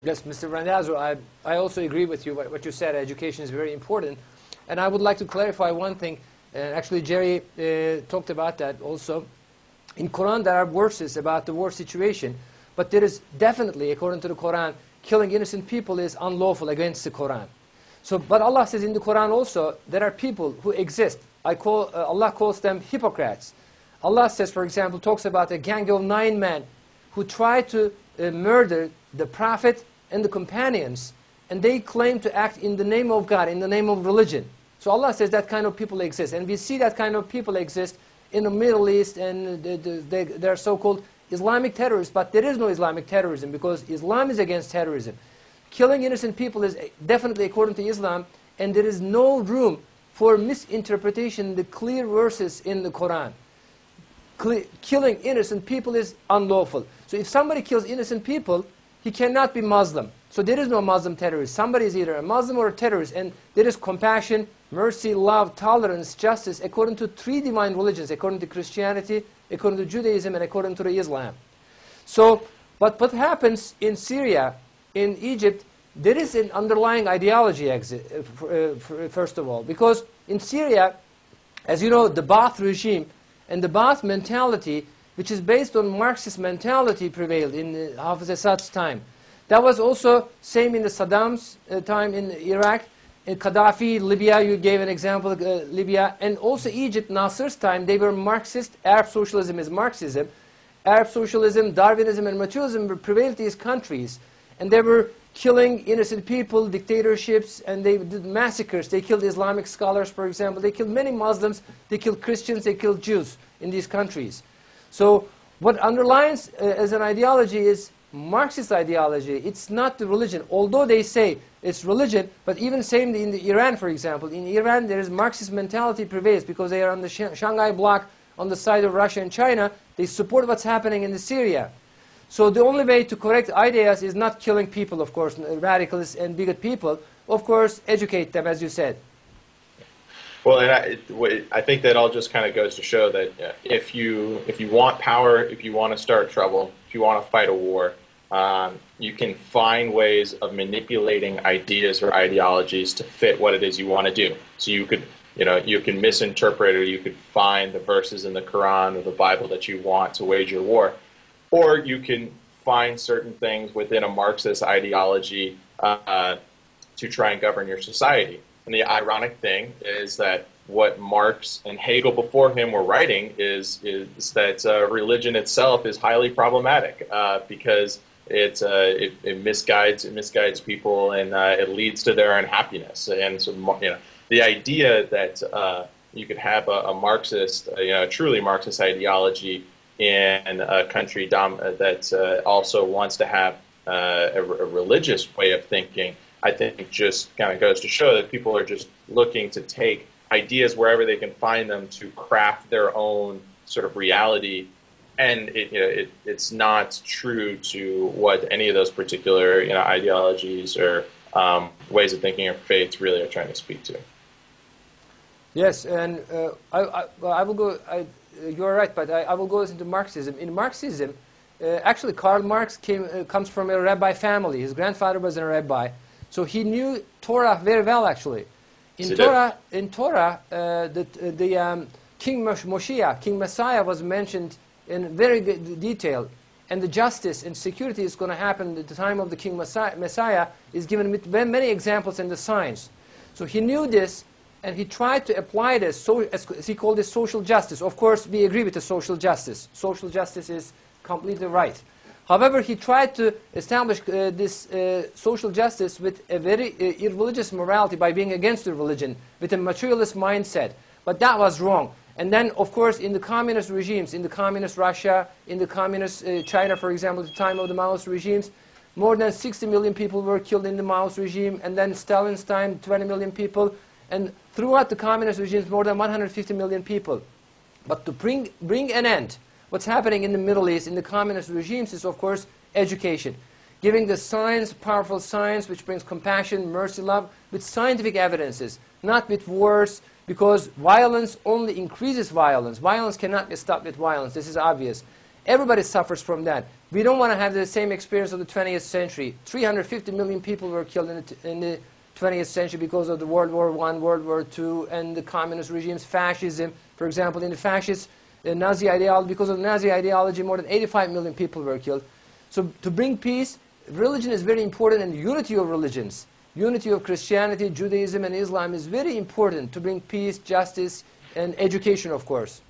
Yes, Mr. Randazzo, I also agree with you. What you said, education is very important. And I would like to clarify one thing. Actually, Jerry talked about that also. In Quran, there are verses about the war situation. But there is definitely, according to the Quran, killing innocent people is unlawful against the Quran. So, but Allah says in the Quran also, there are people who exist. Allah calls them hypocrites. Allah says, for example, talks about a gang of 9 men who tried to murder the Prophet and the companions, and they claim to act in the name of God, in the name of religion. So Allah says that kind of people exist. And we see that kind of people exist in the Middle East, and they're so-called Islamic terrorists, but there is no Islamic terrorism because Islam is against terrorism. Killing innocent people is definitely according to Islam, and there is no room for misinterpretation the clear verses in the Quran. Killing innocent people is unlawful. So if somebody kills innocent people, he cannot be Muslim. So there is no Muslim terrorist. Somebody is either a Muslim or a terrorist, and there is compassion, mercy, love, tolerance, justice, according to 3 divine religions, according to Christianity, according to Judaism, and according to Islam. So, but what happens in Syria, in Egypt, there is an underlying ideology, first of all. Because in Syria, as you know, the Ba'ath regime and the Ba'ath mentality, which is based on Marxist mentality, prevailed in Hafez Assad's time. That was also same in the Saddam's time in Iraq, in Gaddafi, Libya, you gave an example, Libya, and also Egypt, Nasser's time, they were Marxist. Arab socialism is Marxism. Arab socialism, Darwinism, and materialism prevailed in these countries. And they were killing innocent people, dictatorships, and they did massacres. They killed Islamic scholars, for example. They killed many Muslims. They killed Christians. They killed Jews in these countries. So what underlines as an ideology is Marxist ideology. It's not the religion. Although they say it's religion, but even same in Iran, for example. In Iran, there is Marxist mentality prevails because they are on the Shanghai bloc on the side of Russia and China. They support what's happening in Syria. So the only way to correct ideas is not killing people, of course, radicals and bigot people. Of course, educate them, as you said. Well, and I think that all just kind of goes to show that if you want power, if you want to start trouble, if you want to fight a war, you can find ways of manipulating ideas or ideologies to fit what it is you want to do. So you could, you can misinterpret, or you could find the verses in the Quran or the Bible that you want to wage your war, or you can find certain things within a Marxist ideology to try and govern your society. And the ironic thing is that what Marx and Hegel before him were writing is that religion itself is highly problematic because it misguides people, and it leads to their unhappiness. And so the idea that you could have a Marxist, a truly Marxist ideology in a country that also wants to have a religious way of thinking, I think just kind of goes to show that people are just looking to take ideas wherever they can find them to craft their own sort of reality, and it's not true to what any of those particular ideologies or ways of thinking or faiths really are trying to speak to. Yes, and I will go. You're right, but I will go into Marxism. In Marxism, actually, Karl Marx comes from a rabbi family. His grandfather was a rabbi. So he knew Torah very well, actually. In Torah, the King Moshiach, King Messiah, was mentioned in very good detail. And the justice and security is going to happen at the time of the King Messiah is given with many examples in the signs. So he knew this, and he tried to apply this, as he called it, social justice. Of course, we agree with the social justice. Social justice is completely right. However, he tried to establish this social justice with a very irreligious morality by being against the religion, with a materialist mindset. But that was wrong. And then, of course, in the communist regimes, in the communist Russia, in the communist China, for example, at the time of the Maoist regimes, more than 60 million people were killed in the Maoist regime, and then Stalin's time, 20 million people, and throughout the communist regimes, more than 150 million people. But to bring an end, what's happening in the Middle East, in the communist regimes, is, of course, education. Giving the science, powerful science, which brings compassion, mercy, love, with scientific evidences, not with wars, because violence only increases violence. Violence cannot be stopped with violence. This is obvious. Everybody suffers from that. We don't want to have the same experience of the 20th century. 350 million people were killed in the 20th century because of the World War I, World War II, and the communist regimes, fascism. For example, in the fascist Nazi ideology, because of the Nazi ideology, more than 85 million people were killed. So to bring peace, religion is very important, and unity of religions. Unity of Christianity, Judaism, and Islam is very important to bring peace, justice, and education, of course.